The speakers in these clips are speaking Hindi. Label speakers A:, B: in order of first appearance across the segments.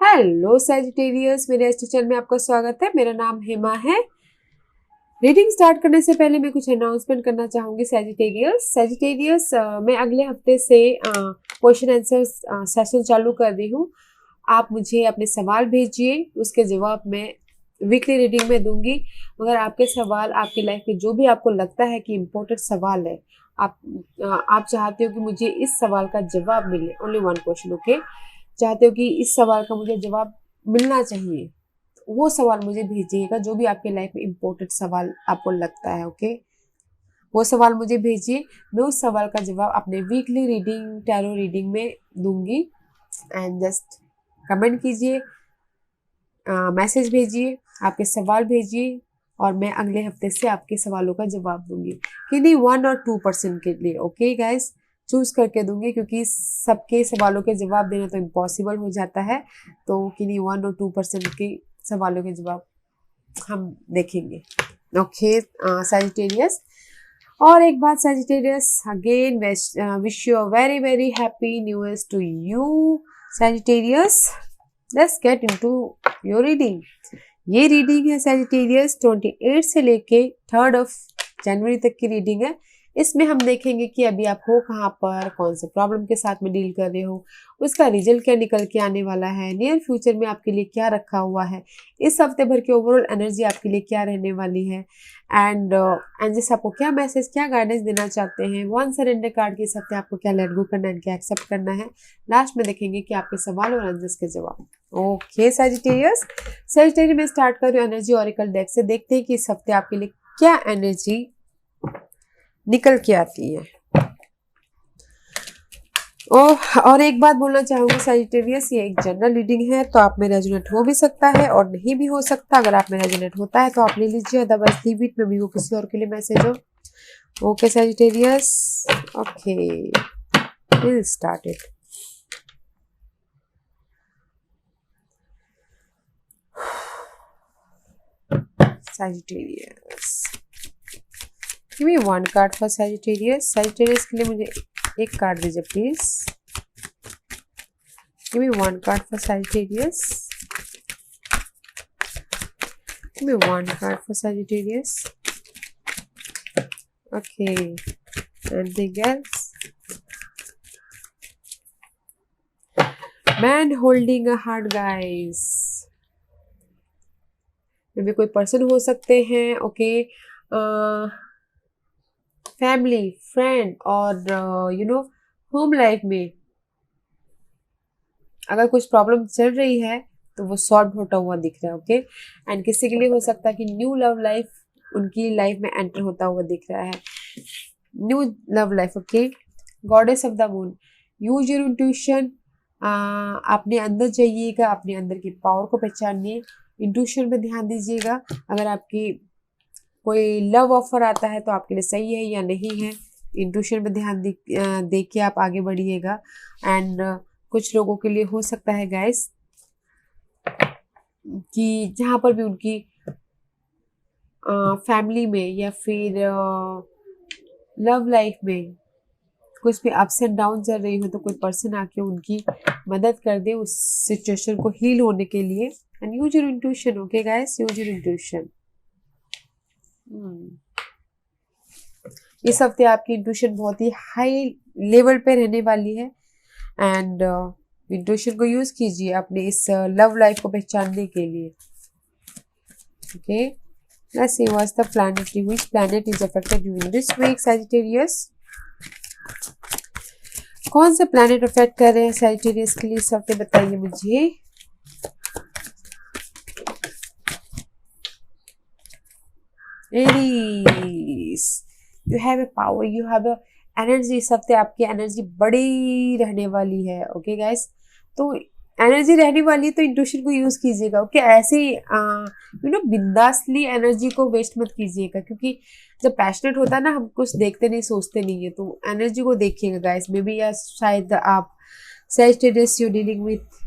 A: हेलो सैजिटेरियस, मेरे एस्ट्रो चैनल में आपका स्वागत है। मेरा नाम हेमा है। रीडिंग स्टार्ट करने से पहले मैं कुछ अनाउंसमेंट करना चाहूंगी। सैजिटेरियस मैं अगले हफ्ते से क्वेश्चन आंसर सेशन चालू कर रही हूँ। आप मुझे अपने सवाल भेजिए, उसके जवाब मैं वीकली रीडिंग में दूंगी। मगर आपके सवाल आपकी लाइफ में जो भी आपको लगता है कि इम्पोर्टेंट सवाल है, आप चाहते हो कि मुझे इस सवाल का जवाब मिले, ओनली वन क्वेश्चन, ओके। चाहते हो कि इस सवाल का मुझे जवाब मिलना चाहिए, वो सवाल मुझे भेजिएगा। जो भी आपके लाइफ में इम्पोर्टेंट सवाल आपको लगता है, ओके, वो सवाल मुझे भेजिए। मैं उस सवाल का जवाब अपने वीकली रीडिंग, टैरो रीडिंग में दूंगी। एंड जस्ट कमेंट कीजिए, मैसेज भेजिए, आपके सवाल भेजिए और मैं अगले हफ्ते से आपके सवालों का जवाब दूंगी। किन्हीं 1 और 2% के लिए, ओके गाइस, चूज करके दूंगी, क्योंकि सबके सवालों के जवाब देना तो इम्पॉसिबल हो जाता है। तो किन्हीं 1 और 2% के सवालों के जवाब हम देखेंगे, ओके सैजिटेरियस। और एक बात Sagittarius, again wish you a very very happy new year to you Sagittarius. Let's get into your reading. ये रीडिंग है सैजिटेरियस 28 से लेके 3 जनवरी तक की रीडिंग है। इसमें हम देखेंगे कि अभी आप हो कहाँ पर, कौन से प्रॉब्लम के साथ में डील कर रहे हो, उसका रिजल्ट क्या निकल के आने वाला है, नियर फ्यूचर में आपके लिए क्या रखा हुआ है, इस हफ्ते भर की ओवरऑल एनर्जी आपके लिए क्या रहने वाली है, एंड एंजल्स आपको क्या मैसेज, क्या गाइडेंस देना चाहते हैं। वन सरेंडर कार्ड के इस हफ्ते आपको क्या लेट गो करना है, क्या एक्सेप्ट करना है। लास्ट में देखेंगे कि आपके सवाल और एंजल्स के जवाब। ओके सैजिटेरियस में स्टार्ट कर रही हूँ एनर्जी ऑरिकल डेक से। देखते हैं कि इस हफ्ते आपके लिए क्या एनर्जी निकल के आती है। और एक बात बोलना चाहूंगी सैजिटेरियस, ये एक जनरल रीडिंग है, तो आप में रेजोनेट हो भी सकता है और नहीं भी हो सकता। अगर आप में रेजोनेट होता है तो आप ले लीजिए, अदरवाइज लीव इट, में भी वो किसी और के लिए मैसेज हो। Okay Sagittarius, okay, will start it. Sagittarius. Give me one card for Sagittarius. Sagittarius के लिए मुझे एक कार्ड दीजिए please. Give me one card for Sagittarius. Give me one card for Sagittarius. Okay. Anything else? Man holding a heart, guys. मे भी कोई पर्सन हो सकते हैं, ओके, फैमिली, फ्रेंड, और यू नो होम लाइफ में अगर कुछ प्रॉब्लम चल रही है तो वो सॉल्व होता हुआ दिख रहा है, ओके। एंड किसी के लिए हो सकता है कि न्यू लव लाइफ उनकी लाइफ में एंटर होता हुआ दिख रहा है, new love life, okay. Goddess of the moon, use your intuition. अपने अंदर जाइएगा, अपने अंदर की पावर को पहचानिए, इंट्यूशन पे ध्यान दीजिएगा। अगर आपकी कोई लव ऑफर आता है तो आपके लिए सही है या नहीं है, इंट्यूशन पे ध्यान दे के आप आगे बढ़िएगा। एंड कुछ लोगों के लिए हो सकता है गाइस कि जहाँ पर भी उनकी फैमिली में या फिर लव लाइफ में कुछ भी अप्स एंड डाउन चल रही हो, तो कोई पर्सन आके उनकी मदद कर दे उस सिचुएशन को हील होने के लिए। And use your intuition, okay guys, use your intuition. इस हफ्ते आपकी इंट्यूशन बहुत ही हाई लेवल पे रहने वाली है। एंड इंट्यूशन को यूज कीजिए अपने इस लव लाइफ को पहचानने के लिए, okay. Let's see what's the planetary, which planet is affected during this week Sagittarius. कौन से प्लैनेट अफेक्ट कर रहे हैं सैजिटेरियस के लिए इस हफ्ते, बताइए मुझे। Aries, you have a power, you have a energy. इस हफ्ते आपकी एनर्जी बड़ी रहने वाली है, ओके गाइस। तो एनर्जी रहने वाली है तो इंट्यूशन को यूज कीजिएगा, ओके। ऐसे यू नो बिंदासली एनर्जी को वेस्ट मत कीजिएगा, क्योंकि जब पैशनेट होता है ना, हम कुछ देखते नहीं, सोचते नहीं है, तो एनर्जी को देखिएगा गाइस। मे बी या शायद आप Sagittarius you dealing with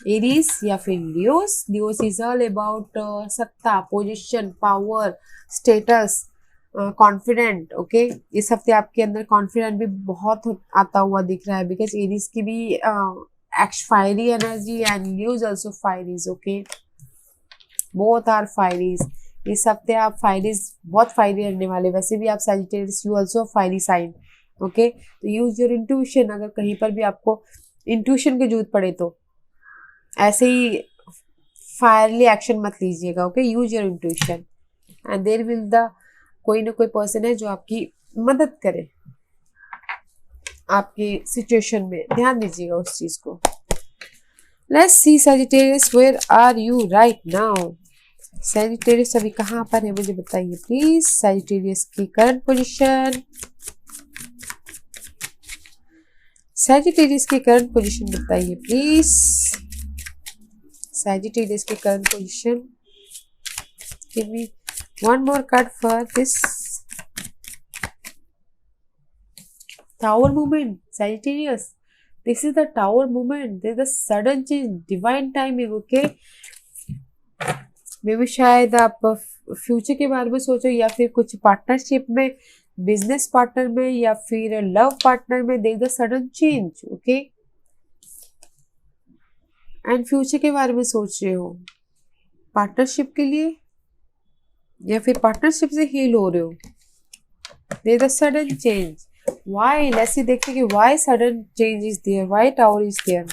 A: Aries या फिर Leos. Leos is all about सत्ता, position, power, status, confident, okay. इस हफ्ते आपके अंदर कॉन्फिडेंट भी बहुत आता हुआ दिख रहा है, बिकॉज एरीज की भी fiery energy and Leos also fieries, okay, both are fieries. इस हफ्ते आप फायरीज बहुत फायरी रहने वाले, वैसे भी आप Sagittarius, you also fiery sign, okay. तो यूज योर इंट्यूशन, अगर कहीं पर भी आपको इंट्यूशन की जरूरत पड़े तो ऐसे ही फायरली एक्शन मत लीजिएगा, okay. Use your intuition and there will the कोई ना कोई पर्सन है जो आपकी मदद करे आपकी सिचुएशन में, ध्यान दीजिएगा उस चीज को। Let's see Sagittarius, where are you right now. Sagittarius अभी कहाँ पर है मुझे बताइए प्लीज। सैजिटेरियस की करंट पोजीशन, सैजिटेरियस की करंट पोजीशन बताइए प्लीज। सैजिटेरियस की current position, give me one more card for this Tower movement, Sagittarius. This is the Tower movement. There is a sudden change, divine timing. Okay. मे भी शायद आप फ्यूचर के बारे में सोचो, या फिर कुछ पार्टनरशिप में, बिजनेस पार्टनर में, या फिर लव पार्टनर में there is a sudden change, okay. And future के बारे में सोच रहे हो पार्टनरशिप के लिए, या फिर पार्टनरशिप से हील हो रहे हो। There is a sudden change. Why? Let's see, देखते कि why sudden change is there, why tower is there.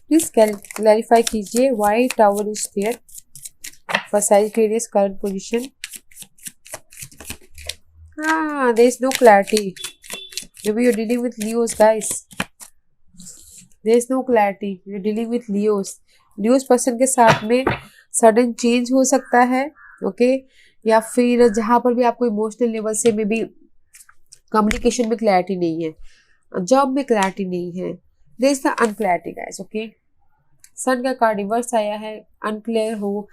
A: Please clarify कीजिए why tower is there for Sagittarius current position. There is no clarity. Maybe you're dealing with Leos, guys. There is no clarity. You're dealing with Leos. Leos person के साथ में sudden change हो सकता है, okay? या फिर जहाँ पर भी आपको इमोशनल लेवल से मे बी कम्युनिकेशन में क्लैरिटी नहीं है, जॉब में क्लैरिटी नहीं है, there is the unclarity guys, okay. Sun का कार्ड रिवर्स आया है, अनक्लियर हो,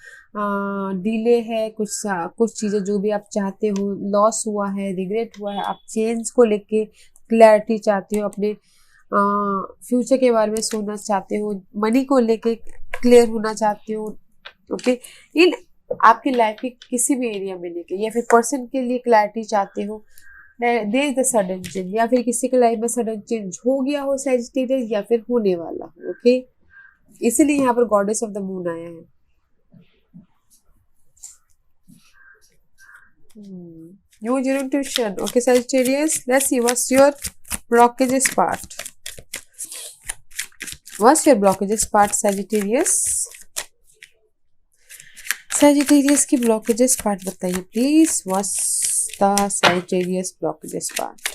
A: डिले है, कुछ चीज़ें जो भी आप चाहते हो, लॉस हुआ है, रिग्रेट हुआ है, आप चेंज को लेके क्लैरिटी चाहते हो, अपने फ्यूचर के बारे में सोचना चाहते हो, मनी को लेके क्लियर होना चाहते हो, ओके। इन आपकी लाइफ के किसी भी एरिया में लेके, या फिर पर्सन के लिए क्लैरिटी चाहते हो, there is the sudden change, या फिर किसी के लाइफ में सडन चेंज हो गया हो सैजिटेरियस, या फिर होने वाला हो, ओके। इसीलिए यहाँ पर गॉडेस ऑफ द मून आया है। Use your intuition, okay Sagittarius. Let's see what's your blockages part, what's your blockages part Sagittarius. Sagittarius की ब्लॉकेजेस पार्ट बताइए please. What's the Sagittarius blockages part,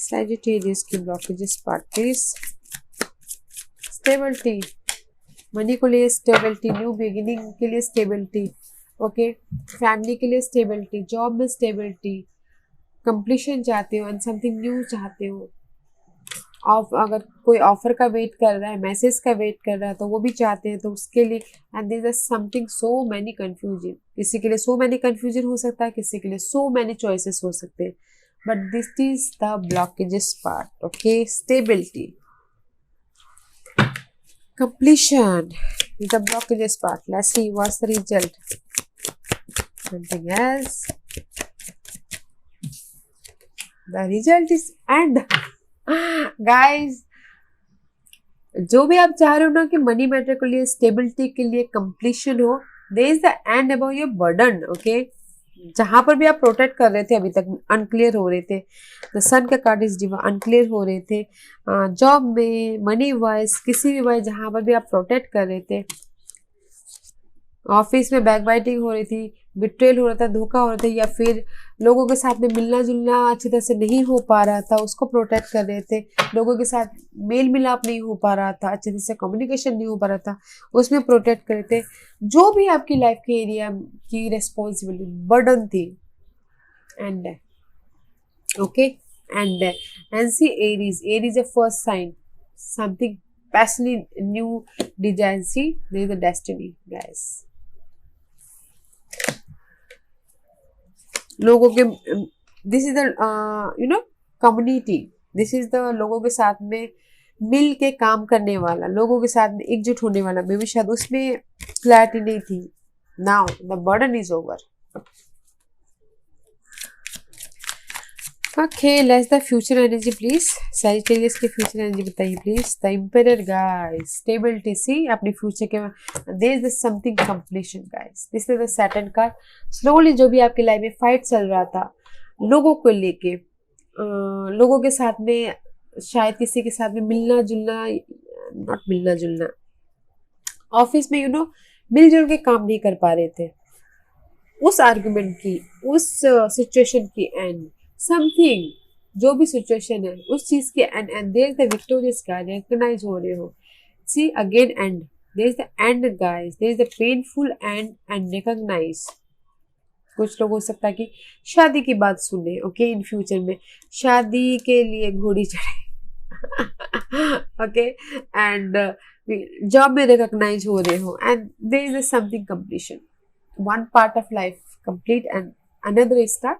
A: Sagittarius की blockages part please। Stability, money को लिए स्टेबिलिटी, न्यू बिगिनिंग के लिए स्टेबिलिटी, ओके। फैमिली के लिए स्टेबिलिटी, जॉब में स्टेबिलिटी, कंप्लीशन चाहते हो एंड समथिंग न्यू चाहते हो। अगर कोई ऑफर का वेट कर रहा है, मैसेज का वेट कर रहा है, तो वो भी चाहते हैं, तो उसके लिए and there is something so many confusion. किसी के लिए सो मैनी कंफ्यूजन हो सकता है, किसी के लिए सो मैनी चॉइसेस हो सकते हैं, but this is the blockages part, okay. Stability, completion is the blockages part. Let's see what's the result. Something else. The result is end. Guys, जो भी आप चाह रहे हो ना कि मनी मैटर के लिए, स्टेबिलिटी के लिए कंप्लीशन हो, there is the end about your burden, okay. जहां पर भी आप प्रोटेक्ट कर रहे थे, अभी तक अनक्लियर हो रहे थे, द सन का कार्ड इज अनक्लियर हो रहे थे, जॉब में, मनी वाइज, किसी भी वाइज जहां पर भी आप प्रोटेक्ट कर रहे थे, ऑफिस में बैकबाइटिंग हो रही थी, बिट्रेल हो रहा था, धोखा हो रहा था, या फिर लोगों के साथ में मिलना जुलना अच्छी तरह से नहीं हो पा रहा था, उसको प्रोटेक्ट कर रहे थे, लोगों के साथ मेल मिलाप नहीं हो पा रहा था, अच्छे तरह से कम्युनिकेशन नहीं हो पा रहा था, उसमें प्रोटेक्ट कर रहे थे। जो भी आपकी लाइफ के एरिया की रेस्पॉन्सिबिलिटी, बर्डन थी, and okay. And see Aries a first sign, something passionate new design, see there is a destiny guys. लोगों के, this is the community, this is the लोगों के साथ में मिल के काम करने वाला, लोगों के साथ में एकजुट होने वाला, मे भी शायद उसमें क्लैरिटी नहीं थी। Now the burden is over. Okay, let's the future energy please. Sagittarius की फ्यूचर एनर्जी बताइए please. The emperor guys, stability. See अपनी फ्यूचर के there is something completion guys. This is the Saturn card. Slowly जो भी आपकी लाइफ में फाइट चल रहा था लोगों को लेके, लोगों के साथ में, शायद किसी के साथ में मिलना जुलना, नॉट मिलना जुलना, ऑफिस में मिलजुल के काम नहीं कर पा रहे थे, उस आर्गुमेंट की, उस सिचुएशन की एंड समथिंग, जो भी सिचुएशन है उस चीज के end there is the victorious guys, recognise हो रहे हो। See again end, there is the end guys, there is the painful end recognise. कुछ लोग हो सकता है कि शादी की बात सुने, ओके, इन फ्यूचर में शादी के लिए घोड़ी चढ़े, ओके, एंड जॉब में रिकॉग्नाइज हो रहे हो and there is something completion, one part of life complete and another is start.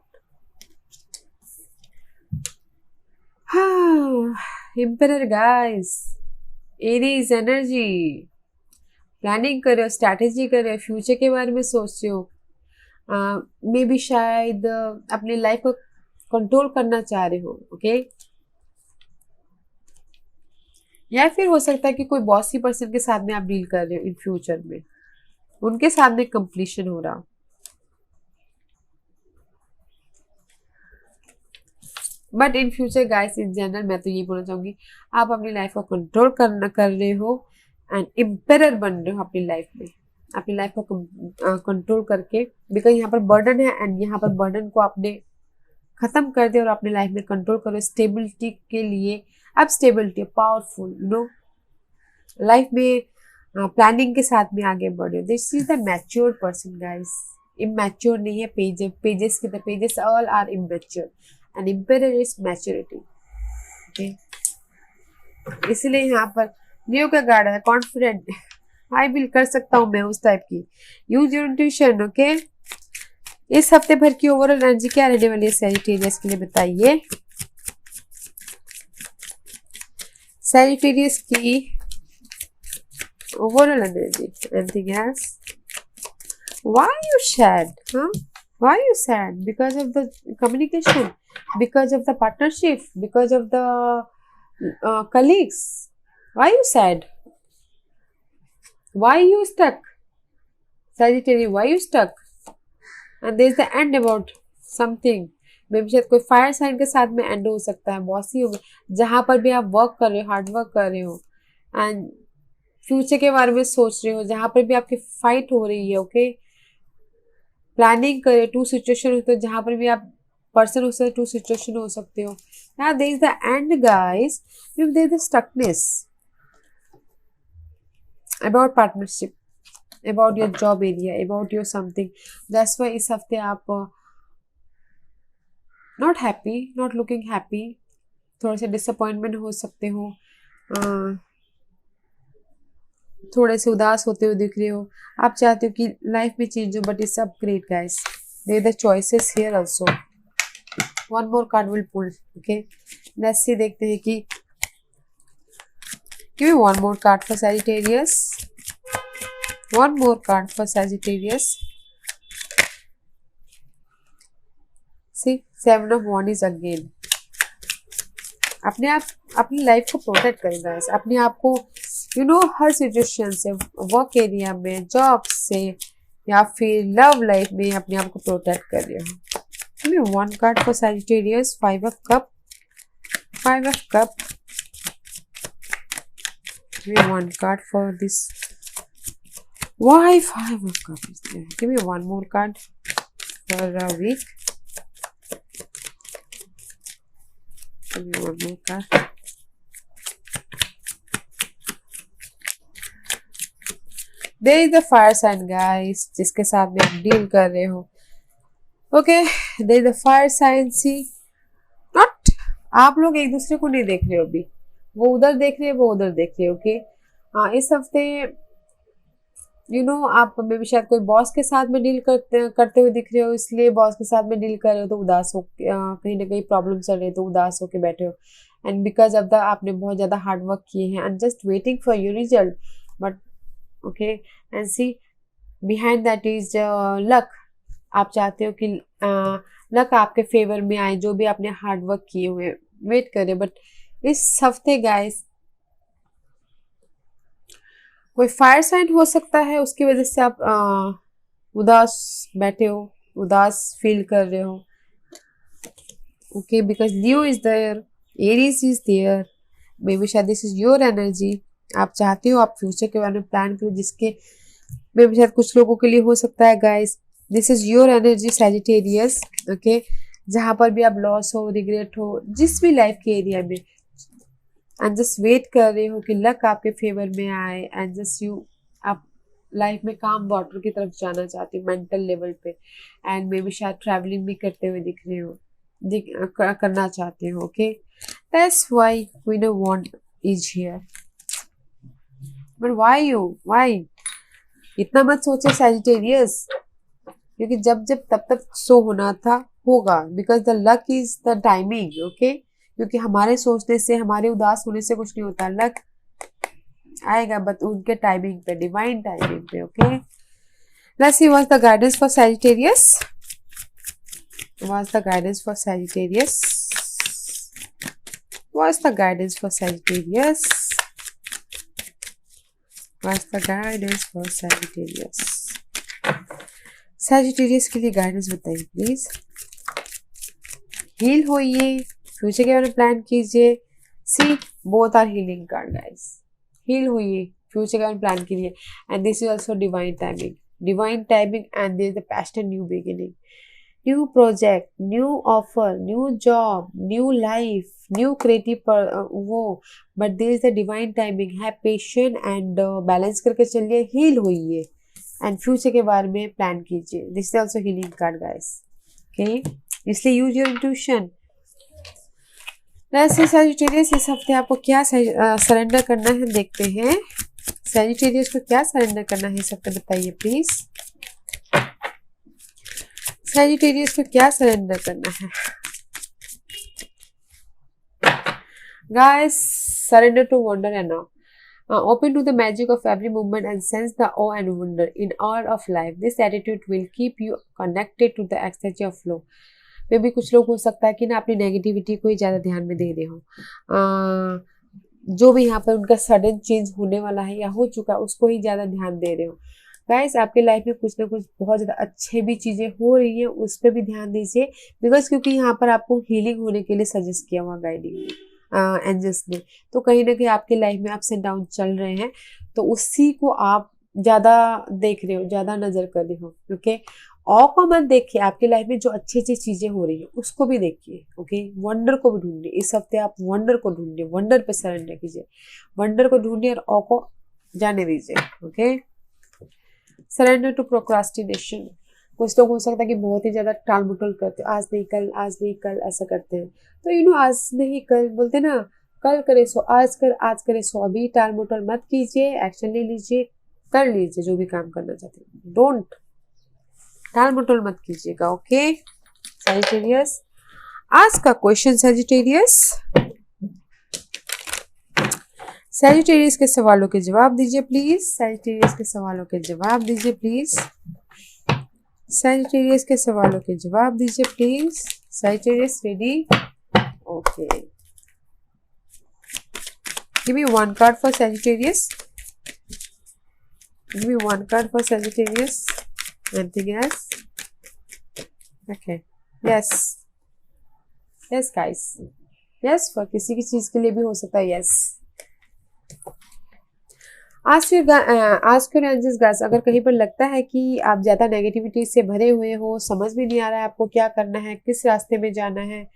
A: Emperor guys, Aries energy, planning कर रहे हो, स्ट्रैटेजी कर रहे हो, फ्यूचर के बारे में सोच रहे हो, मे बी शायद अपनी लाइफ को कंट्रोल करना चाह रहे हो, ओके, या फिर हो सकता है कि कोई बॉसी पर्सन के साथ में आप डील कर रहे हो इन फ्यूचर में, उनके साथ में कंप्लीशन हो रहा। But in future guys, in general मैं तो ये बोलना चाहूंगी, आप अपनी लाइफ को कंट्रोल कर रहे हो एंड एम्परर बन रहे हो अपनी लाइफ में, अपनी लाइफ को कंट्रोल करके, बिकॉज यहाँ पर बर्डन है एंड यहाँ पर बर्डन को आपने खत्म कर दिया और अपनी लाइफ में कंट्रोल करो स्टेबिलिटी के लिए। अब स्टेबिलिटी पावरफुल, लाइफ में प्लानिंग के साथ में आगे बढ़े। This is the mature person guys, immature नहीं है। पेजेस की the pages all are immature and emperor is maturity, okay. इसलिए यहाँ पर न्यू का गार्ड है, कॉन्फिडेंट, आई विल कर सकता हूँ मैं, उस टाइप की। Use your intuition, okay. इस हफ्ते भर की ओवरऑल एनर्जी क्या रहने वाली है सैजिटेरियस के लिए बताइए। सैजिटेरियस की overall energy, anything else? Why you sad? Why you sad? Because of the communication, because of the partnership, because of the colleagues. Why you sad? Why you stuck? Sagittarius, why you stuck? And there is the end about something. मे भी शायद कोई फायर साइन के साथ में एंड हो सकता है, बॉसी हो, जहां पर भी आप वर्क कर रहे हो, हार्ड वर्क कर रहे हो एंड फ्यूचर के बारे में सोच रहे हो, जहां पर भी आपकी फाइट हो रही है, ओके, प्लानिंग करे, टू सिचुएशन होते हो, जहां पर भी आप पर्सन हो सकते, टू सिचुएशन हो सकते हो। Now there is the end guys, if there is the stuckness about partnership, about your job area, about your something, that's why इस हफ्ते आप not happy, not looking happy, थोड़े से डिसअपॉइंटमेंट हो सकते हो, थोड़े से उदास होते हुए दिख रहे हो, आप चाहते हो कि लाइफ में चेंज हो, but it's up great guys, there the choices here also. One more card will pull, okay, let's see, देखते हैं कि give me one more card for Sagittarius, one more card for Sagittarius. See, seven of wand is again. अपने आप अपनी लाइफ को प्रोटेक्ट करें गाइस, अपने आप को हर सिचुएशन से, वर्क एरिया में, जॉब से, या फिर लव लाइफ में अपने आप को प्रोटेक्ट कर रहे हो। One card for Sagittarius, five of cup, five of cup. One card for this, why five of cup is there? Give me one more card for a week, give me one more card. There is the fire sign guys, जिसके साथ में आप डील कर रहे हो, okay. there is the fire sign, see, not, आप लोग एक दूसरे को नहीं देख रहे हो अभी, वो उधर देख रहे हैं, वो उधर देख रहे हो, ओके। हाँ, इस हफ्ते आप में भी शायद कोई बॉस के साथ में डील करते हुए दिख रहे हो, इसलिए बॉस के साथ में डील कर रहे हो तो उदास हो, कहीं ना कहीं प्रॉब्लम चल रही है तो उदास होके बैठे हो, एंड बिकॉज ऑफ द आपने बहुत ज़्यादा हार्ड वर्क किए हैं and just waiting for your result, but okay, and see behind that is luck. आप चाहते हो कि लक आपके फेवर में आए, जो भी आपने हार्ड वर्क किए हुए वेट करें। बट इस हफ्ते गाइस कोई फायर साइन हो सकता है, उसकी वजह से आप उदास बैठे हो, उदास फील कर रहे हो। Okay, because new is there, Aries is there, may be शायद दिस इज योर एनर्जी। आप चाहते हो आप फ्यूचर के बारे में प्लान करो, जिसके मे बी शायद कुछ लोगों के लिए हो सकता है guys this is your energy Sagittarius. Okay, जहां पर भी आप लॉस हो, रिग्रेट हो, जिस भी लाइफ के एरिया में, एंड जस्ट वेट कर रहे हो कि लक आपके फेवर में आए, एंड जस्ट यू आप लाइफ में काम वाटर की तरफ जाना चाहते हो मेंटल लेवल पे, एंड मे बी शायद ट्रैवलिंग भी करते हुए दिख रहे हो, करना चाहते हो। Okay, that's why queen of wand is here. But why इतना मत सोचे सैजिटेरियस, क्योंकि जब जब तब तक सो होना था होगा, because the luck is the timing. Okay, क्योंकि हमारे सोचने से, हमारे उदास होने से कुछ नहीं होता, लक आएगा बट उनके टाइमिंग पे, डिवाइन टाइमिंग पे। Okay, let's see what's the guidance for Sagittarius. What's the guidance for Sagittarius? What's the guidance for Sagittarius? What's the guidance for Sagittarius? Sagittarius के लिए गाइडेंस बताइए प्लीज। हील होइए, फ्यूचर के बारे में प्लान कीजिए। See both are healing card guys. Heal होइए, फ्यूचर के बारे में प्लान कीजिए, and this is also divine timing, and there is the passion new beginning, new project, new offer, new job, new life, new creative वो, but there is a divine timing है। patient and balance करके चलिए, heal होइए, and future के बारे में plan कीजिए। this is also healing card guys। okay, इसलिए use your intuition। वैसे Sagittarius इस हफ्ते आपको क्या सरेंडर करना है, देखते हैं Sagittarius को क्या सरेंडर करना है इस हफ्ते, बताइए प्लीज। Sagittarius को क्या सरेंडर करना है guys? Surrender to wonder and awe. Open to the magic of every moment and sense the awe and wonder in all of life. This attitude will keep you connected to the ecstasy of flow. मे भी कुछ लोग हो सकता है कि ना अपनी नेगेटिविटी को ही ज़्यादा ध्यान में दे रहे हो, जो भी यहाँ पर उनका सडन चेंज होने वाला है या हो चुका है उसको ही ज़्यादा ध्यान दे रहे हो। गाइस, आपके लाइफ में कुछ ना कुछ बहुत ज़्यादा अच्छे भी चीज़ें हो रही हैं, उस पर भी ध्यान दीजिए, बिकॉज क्योंकि यहाँ पर आपको हीलिंग होने के लिए सजेस्ट किया हुआ गाइडिंग एंजल्स ने। तो कहीं ना कहीं आपके लाइफ में अप्स एंड डाउन चल रहे हैं, तो उसी को आप ज़्यादा देख रहे हो, ज़्यादा नज़र कर रहे हो। ओके, और को मत देखिए, आपकी लाइफ में जो अच्छी अच्छी चीज़ें हो रही है उसको भी देखिए। ओके, वंडर को भी ढूंढिए, इस हफ्ते आप वंडर को ढूंढिए, वंडर पे सरेंडर कीजिए, वंडर को ढूंढिए और को जाने दीजिए। Okay, surrender to procrastination. कुछ लोग हो सकता है कि बहुत ही ज़्यादा टालमुटल करते हो, आज नहीं कल, आज नहीं कल, ऐसा करते हैं। तो आज नहीं कल बोलते ना, कल करे सो आज कर, आज करे सो अभी। टालमुटल मत कीजिए, एक्शन ले लीजिए, कर लीजिए जो भी काम करना चाहते हैं। डोंट टालमुटल मत कीजिएगा। ओके सैजिटेरियस, आज का क्वेश्चन सैजिटेरियस के सवालों के जवाब दीजिए प्लीज। सैजिटेरियस के सवालों के जवाब दीजिए प्लीज। सैजिटेरियस के सवालों के जवाब दीजिए please. Sagittarius ready? Okay, give me one card for Sagittarius. Give me one card for Sagittarius. Anything else? Okay, yes yes guys, yes for किसी की चीज के लिए भी हो सकता है। यस, आज के एंजल्स गाइस, अगर कहीं पर लगता है कि आप ज़्यादा नेगेटिविटी से भरे हुए हो, समझ में नहीं आ रहा है आपको क्या करना है, किस रास्ते में जाना है,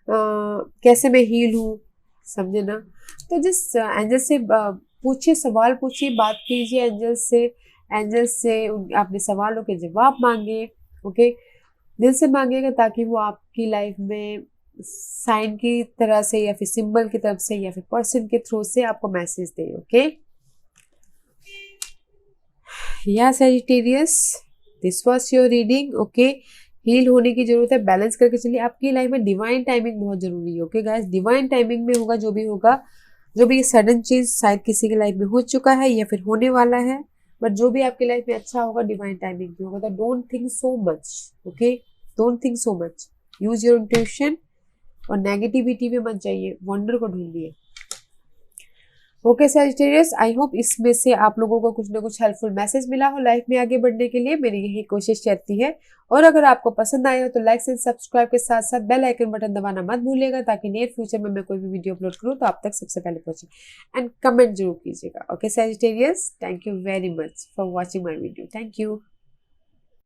A: कैसे मैं हील हूँ, समझे ना, तो जिस एंजल से पूछिए, सवाल पूछिए, बात कीजिए एंजल से अपने सवालों के जवाब मांगे। ओके, दिल से मांगेगा, ताकि वो आपकी लाइफ में साइन की तरह से या फिर सिंबल की तरफ से या फिर पर्सन के थ्रू से आपको मैसेज दे। ओके, या Sagittarius, this was your reading. Okay, heal होने की जरूरत है, बैलेंस करके चलिए। आपकी लाइफ में डिवाइन टाइमिंग बहुत जरूरी है। ओके गाइस, डिवाइन टाइमिंग में होगा जो भी होगा, जो भी सडन चेंज शायद किसी की लाइफ में हो चुका है या फिर होने वाला है, बट जो भी आपकी लाइफ में अच्छा होगा डिवाइन टाइमिंग में होगा। तो don't think so much. Okay, don't think so much, use your intuition और नेगेटिविटी में मत जाइए, वंडर को ढूंढिए। ओके सैजिटेरियस, आई होप इसमें से आप लोगों को कुछ ना कुछ हेल्पफुल मैसेज मिला हो लाइफ में आगे बढ़ने के लिए। मेरी यही कोशिश रहती है। और अगर आपको पसंद आया हो तो लाइक एंड सब्सक्राइब के साथ साथ बेल आइकन बटन दबाना मत भूलिएगा, ताकि नियर फ्यूचर में मैं कोई भी वीडियो अपलोड करूँ तो आप तक सबसे पहले पहुंचे। एंड कमेंट जरूर कीजिएगा। Okay Sagittarius, thank you very much for watching my video. Thank you.